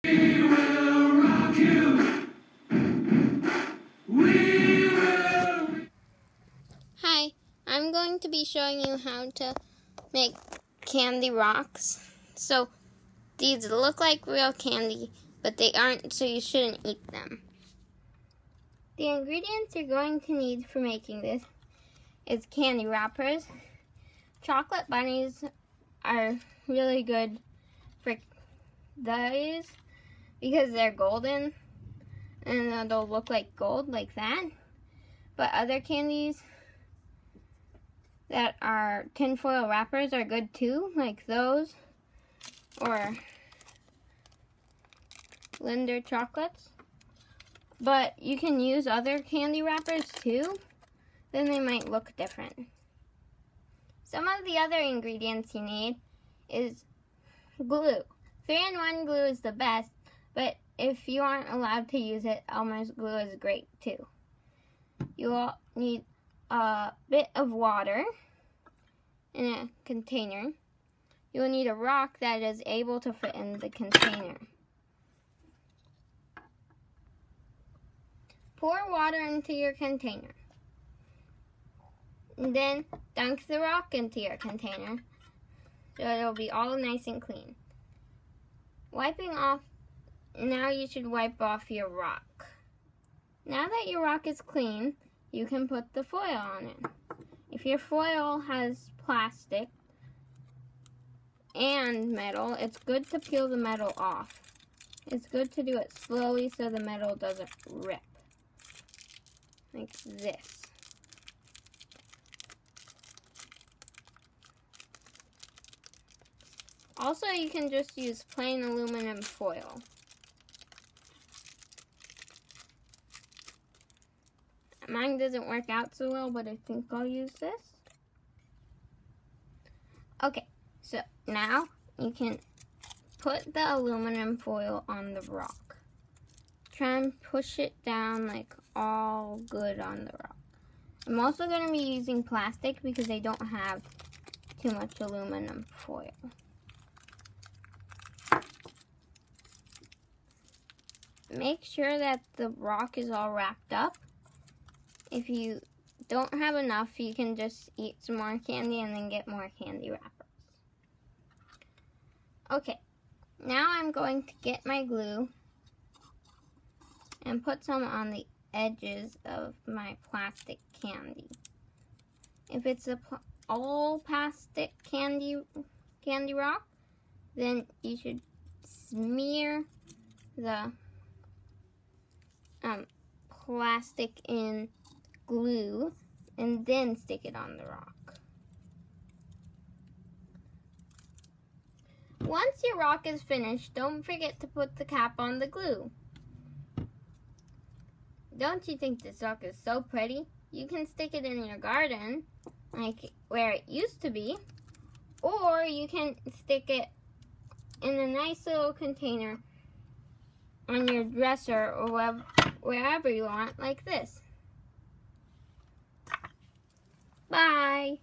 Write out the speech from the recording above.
We will rock you. We will. Hi, I'm going to be showing you how to make candy rocks. So these look like real candy, but they aren't, so you shouldn't eat them. The ingredients you're going to need for making this is candy wrappers. Chocolate bunnies are really good for those because they're golden and they'll look like gold like that. But other candies that are tinfoil wrappers are good too, like those, or Linder chocolates. But you can use other candy wrappers too, then they might look different. Some of the other ingredients you need is glue. 3-in-1 glue is the best, but if you aren't allowed to use it, Elmer's glue is great too. You will need a bit of water in a container. You will need a rock that is able to fit in the container. Pour water into your container. And then dunk the rock into your container so it'll be all nice and clean. Wiping off, now you should wipe off your rock. Now that your rock is clean, you can put the foil on it. If your foil has plastic and metal, it's good to peel the metal off. It's good to do it slowly so the metal doesn't rip. Like this. Also, you can just use plain aluminum foil. Mine doesn't work out so well, but I think I'll use this. Okay, so now you can put the aluminum foil on the rock. Try and push it down like all good on the rock. I'm also going to be using plastic because I don't have too much aluminum foil. Make sure that the rock is all wrapped up. If you don't have enough, you can just eat some more candy and then get more candy wrappers. Okay, now I'm going to get my glue and put some on the edges of my plastic candy. If it's a all plastic candy rock, then you should smear the plastic in glue and then stick it on the rock. Once your rock is finished, don't forget to put the cap on the glue. Don't you think this rock is so pretty? You can stick it in your garden, like where it used to be, or you can stick it in a nice little container on your dresser or wherever you want, like this. Bye!